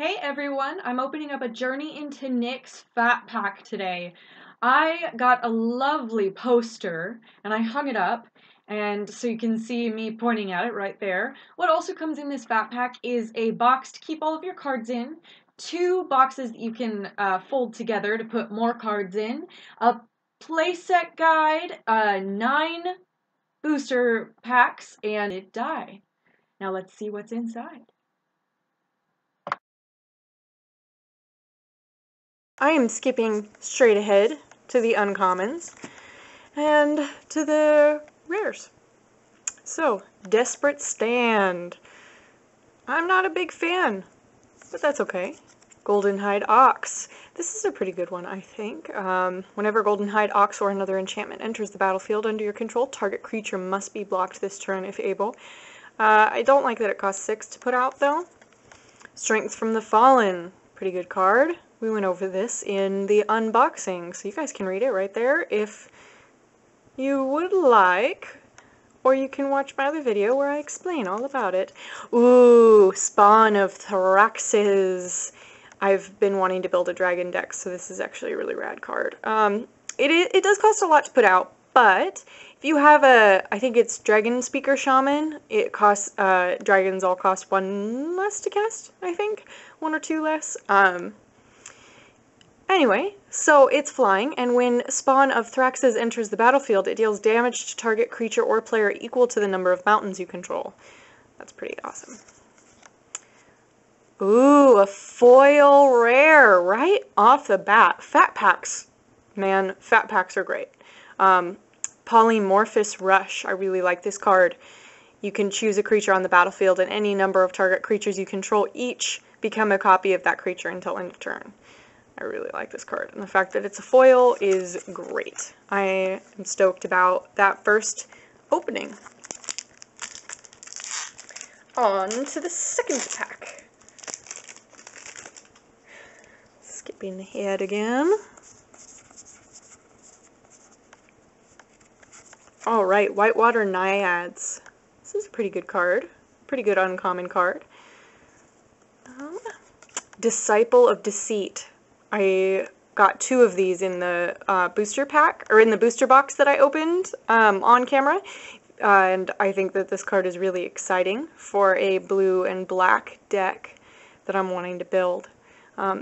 Hey everyone, I'm opening up a Journey into Nyx Fat Pack today. I got a lovely poster and I hung it up, and so you can see me pointing at it right there. What also comes in this Fat Pack is a box to keep all of your cards in, two boxes that you can fold together to put more cards in, a playset guide, 9 booster packs, and a die. Now let's see what's inside. I am skipping straight ahead to the uncommons and to the rares. So, Desperate Stand. I'm not a big fan, but that's okay. Goldenhide Ox. This is a pretty good one, I think. Whenever Goldenhide Ox or another enchantment enters the battlefield under your control, target creature must be blocked this turn if able. I don't like that it costs 6 to put out, though. Strength from the Fallen. Pretty good card. We went over this in the unboxing, so you guys can read it right there if you would like, or you can watch my other video where I explain all about it. Ooh, Spawn of Thraxes. I've been wanting to build a dragon deck, so this is actually a really rad card. It does cost a lot to put out, but if you have I think it's Dragon Speaker Shaman, it costs, dragons all cost 1 less to cast, I think. 1 or 2 less. Anyway, so it's flying, and when Spawn of Thraxes enters the battlefield, it deals damage to target creature or player equal to the number of mountains you control. That's pretty awesome. Ooh, a foil rare right off the bat. Fat packs. Man, fat packs are great. Polymorphous Rush. I really like this card. You can choose a creature on the battlefield, and any number of target creatures you control each become a copy of that creature until end of turn. I really like this card, and the fact that it's a foil is great. I am stoked about that first opening. On to the second pack. Skipping ahead again. Alright, Whitewater Naiads. This is a pretty good card. Pretty good uncommon card. Disciple of Deceit. I got 2 of these in the booster pack, or in the booster box that I opened on camera, and I think that this card is really exciting for a blue and black deck that I'm wanting to build.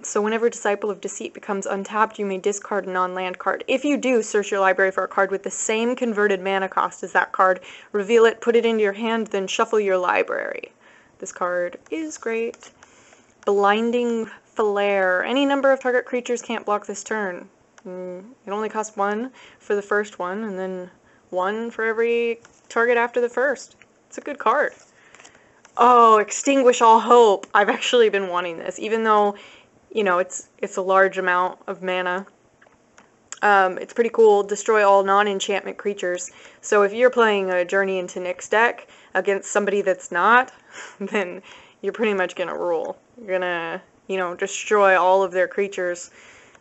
So whenever Disciple of Deceit becomes untapped, you may discard a non-land card. If you do, search your library for a card with the same converted mana cost as that card, reveal it, put it into your hand, then shuffle your library. This card is great. Blinding Flare. Any number of target creatures can't block this turn. It only costs 1 for the first one, and then 1 for every target after the first. It's a good card. Oh, Extinguish All Hope. I've actually been wanting this, even though, you know, it's a large amount of mana. It's pretty cool. Destroy all non-enchantment creatures. So if you're playing a Journey into Nyx deck against somebody that's not, then you're pretty much gonna rule. You're gonna, you know, destroy all of their creatures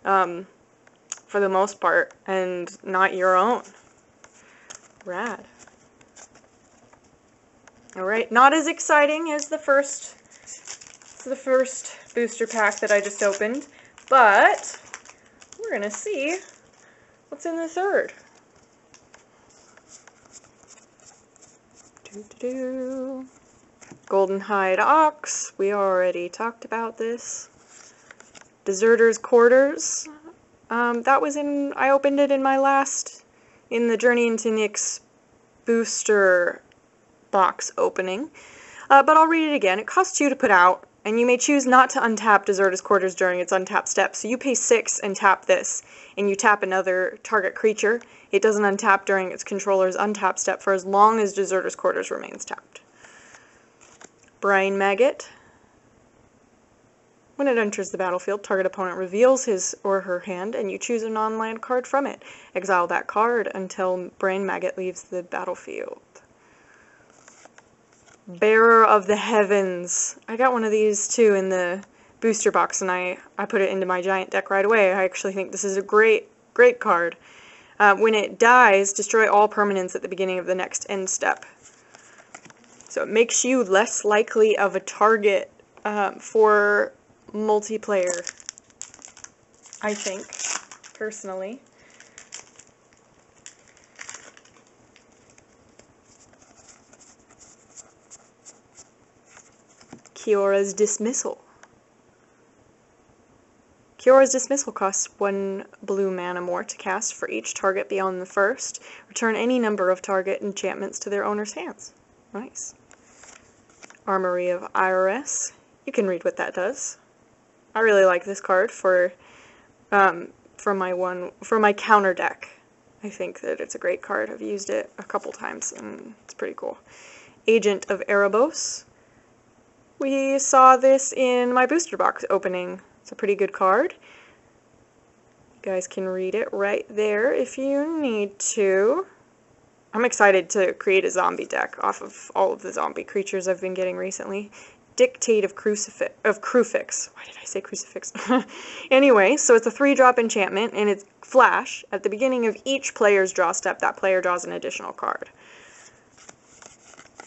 for the most part, and not your own. Rad. Alright, not as exciting as the first booster pack that I just opened, but we're gonna see what's in the third. Goldenhide Ox, we already talked about this. Deserter's Quarters, that was I opened it in the Journey into Nyx booster box opening, but I'll read it again. It costs 2 to put out, and you may choose not to untap Deserter's Quarters during its untap step. So you pay 6 and tap this, and you tap another target creature. It doesn't untap during its controller's untap step for as long as Deserter's Quarters remains tapped. Brain Maggot. When it enters the battlefield, target opponent reveals his or her hand, and you choose a non-land card from it. Exile that card until Brain Maggot leaves the battlefield. Bearer of the Heavens. I got one of these too in the booster box, and I put it into my giant deck right away. I actually think this is a great card. When it dies, destroy all permanents at the beginning of the next end step. So it makes you less likely of a target for multiplayer, I think, personally. Kiora's Dismissal. Kiora's Dismissal costs 1 blue mana more to cast for each target beyond the first. Return any number of target enchantments to their owner's hands. Nice. Armory of Iris. You can read what that does. I really like this card for my counter deck. I think that it's a great card. I've used it a couple times and it's pretty cool. Agent of Erebos. We saw this in my booster box opening. It's a pretty good card. You guys can read it right there if you need to. I'm excited to create a zombie deck off of all of the zombie creatures I've been getting recently. Dictate of Kruphix. Why did I say Crucifix? Anyway, so it's a 3-drop enchantment, and it's flash. At the beginning of each player's draw step, that player draws an additional card.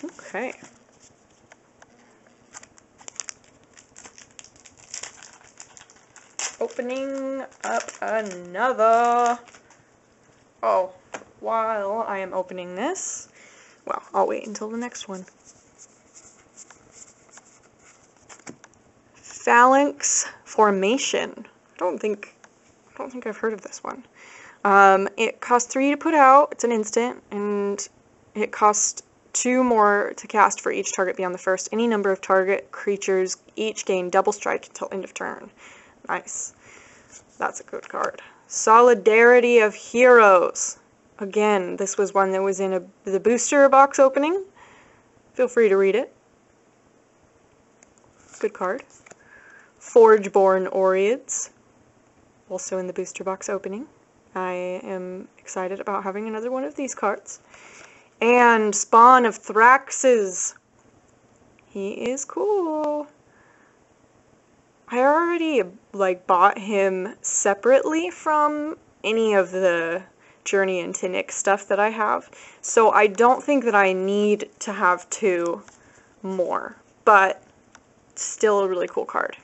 Okay. Opening up another. Oh, while I am opening this, well, I'll wait until the next one. Phalanx Formation. I don't think I've heard of this one. It costs 3 to put out. It's an instant, and it costs 2 more to cast for each target beyond the first. Any number of target creatures each gain double strike until end of turn. Nice. That's a good card. Solidarity of Heroes. Again, this was one that was in the booster box opening. Feel free to read it. Good card. Forgeborn Oreads. Also in the booster box opening. I am excited about having another one of these cards. And Spawn of Thraxes. He is cool. I already bought him separately from any of the Journey into Nyx stuff that I have, so I don't think that I need to have 2 more, but still a really cool card.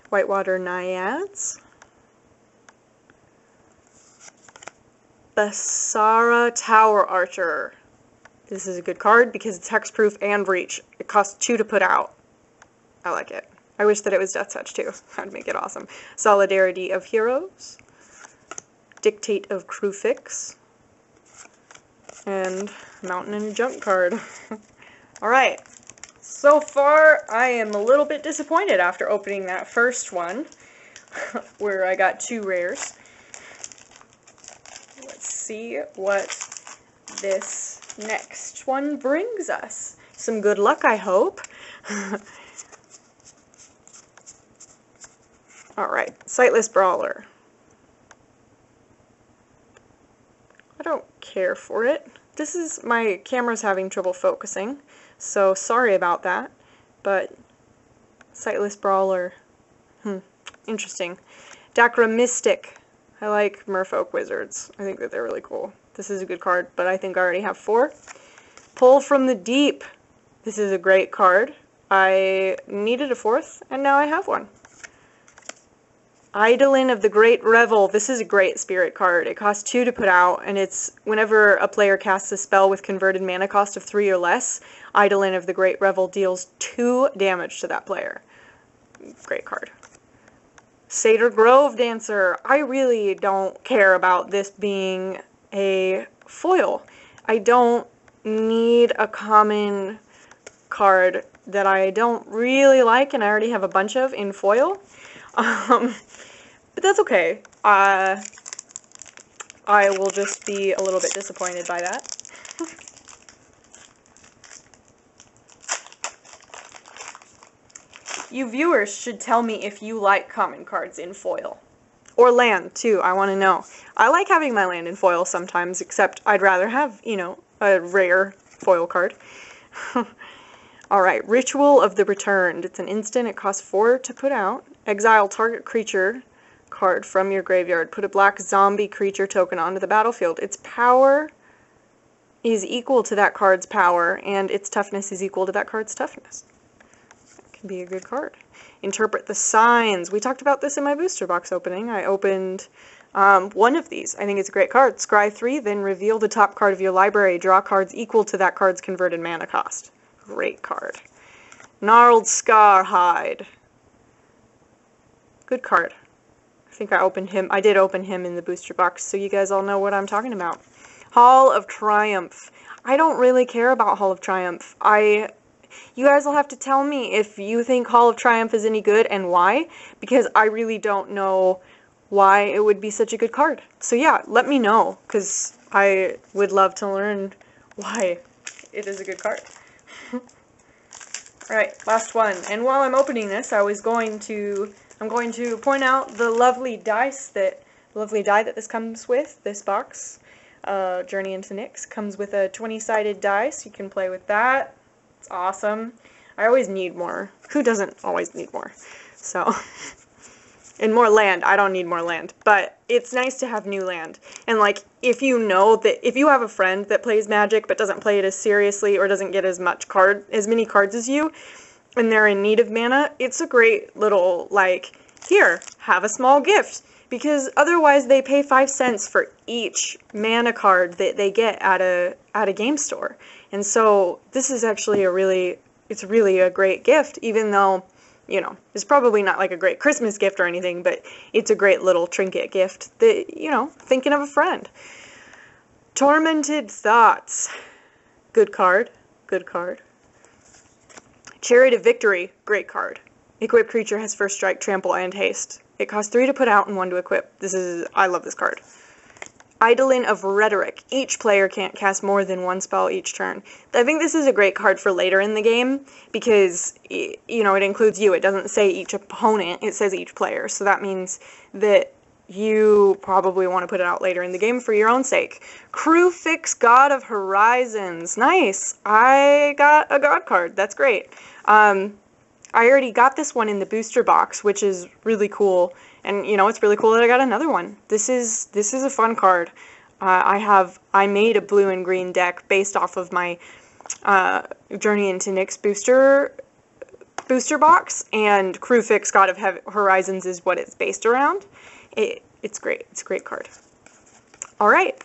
Whitewater Naiads. Basara Tower Archer. This is a good card because it's hexproof and reach. It costs 2 to put out. I like it. I wish that it was Death Touch too. That'd make it awesome. Solidarity of Heroes. Dictate of Kruphix. And Mountain and Jump card. Alright. So far, I am a little bit disappointed after opening that first one, where I got 2 rares. Let's see what this next one brings us. Some good luck, I hope. Alright, Sightless Brawler. I don't care for it. My camera's having trouble focusing, so sorry about that, but Sightless Brawler, interesting. Dacra Mystic. I like Merfolk Wizards. I think that they're really cool. This is a good card, but I think I already have 4. Pull from the Deep. This is a great card. I needed a 4th, and now I have one. Eidolon of the Great Revel. This is a great spirit card. It costs 2 to put out, and it's whenever a player casts a spell with converted mana cost of 3 or less, Eidolon of the Great Revel deals 2 damage to that player. Great card. Satyr Grove Dancer. I really don't care about this being a foil. I don't need a common card that I don't really like, and I already have a bunch of in foil. But that's okay. I will just be a little bit disappointed by that. You viewers should tell me if you like common cards in foil. Or land, too, I want to know. I like having my land in foil sometimes, except I'd rather have, a rare foil card. Alright, Ritual of the Returned. It's an instant, it costs 4 to put out. Exile target creature card from your graveyard. Put a black zombie creature token onto the battlefield. Its power is equal to that card's power, and its toughness is equal to that card's toughness. That can be a good card. Interpret the signs. We talked about this in my booster box opening. I opened one of these. I think it's a great card. Scry 3, then reveal the top card of your library. Draw cards equal to that card's converted mana cost. Great card. Gnarled Scarhide. Good card. I think I did open him in the booster box, so you guys all know what I'm talking about. Hall of Triumph. I don't really care about Hall of Triumph. You guys will have to tell me if you think Hall of Triumph is any good and why, because I really don't know why it would be such a good card. So yeah, let me know, because I would love to learn why it is a good card. Alright, last one. And while I'm opening this, I'm going to point out the lovely die that this comes with, this box. Journey into Nyx comes with a 20-sided die, so you can play with that. It's awesome. I always need more. Who doesn't always need more? So, and more land. I don't need more land, but it's nice to have new land. And like, if you have a friend that plays Magic but doesn't play it as seriously or doesn't get as many cards as you, and they're in need of mana, it's a great little, like, here, have a small gift. Because otherwise they pay 5 cents for each mana card that they get at a game store. And so this is actually it's really a great gift, even though, you know, it's probably not like a great Christmas gift or anything, but it's a great little trinket gift that, you know, thinking of a friend. Tormented Thoughts. Good card. Good card. Chariot of Victory. Great card. Equipped creature has first strike, trample, and haste. It costs 3 to put out and 1 to equip. I love this card. Eidolon of Rhetoric. Each player can't cast more than 1 spell each turn. I think this is a great card for later in the game because, you know, it includes you. It doesn't say each opponent, it says each player. So that means that you probably want to put it out later in the game for your own sake. Kruphix, God of Horizons. Nice. I got a God card. That's great. I already got this one in the booster box, which is really cool. And, you know, it's really cool that I got another one. This is a fun card. I made a blue and green deck based off of my Journey into Nyx booster box, and Kruphix, God of Horizons is what it's based around. It's great. It's a great card. All right.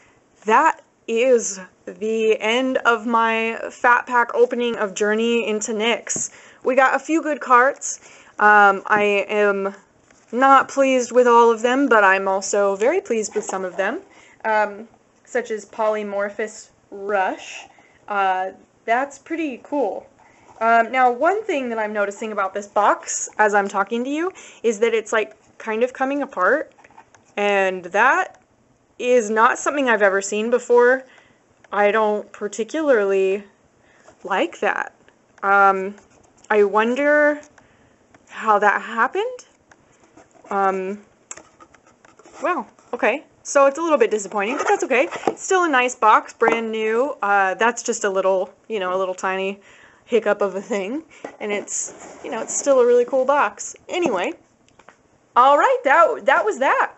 That is the end of my Fat Pack opening of Journey into Nyx. We got a few good cards. I am not pleased with all of them, but I'm also very pleased with some of them, such as Polymorphous Rush. That's pretty cool. Now, one thing that I'm noticing about this box as I'm talking to you is that it's like kind of coming apart, and that is not something I've ever seen before. I don't particularly like that. I wonder how that happened. Well, okay. So it's a little bit disappointing, but that's okay. It's still a nice box, brand new. That's just a little, you know, a little tiny hiccup of a thing. And it's, you know, it's still a really cool box. Anyway, all right, that was that.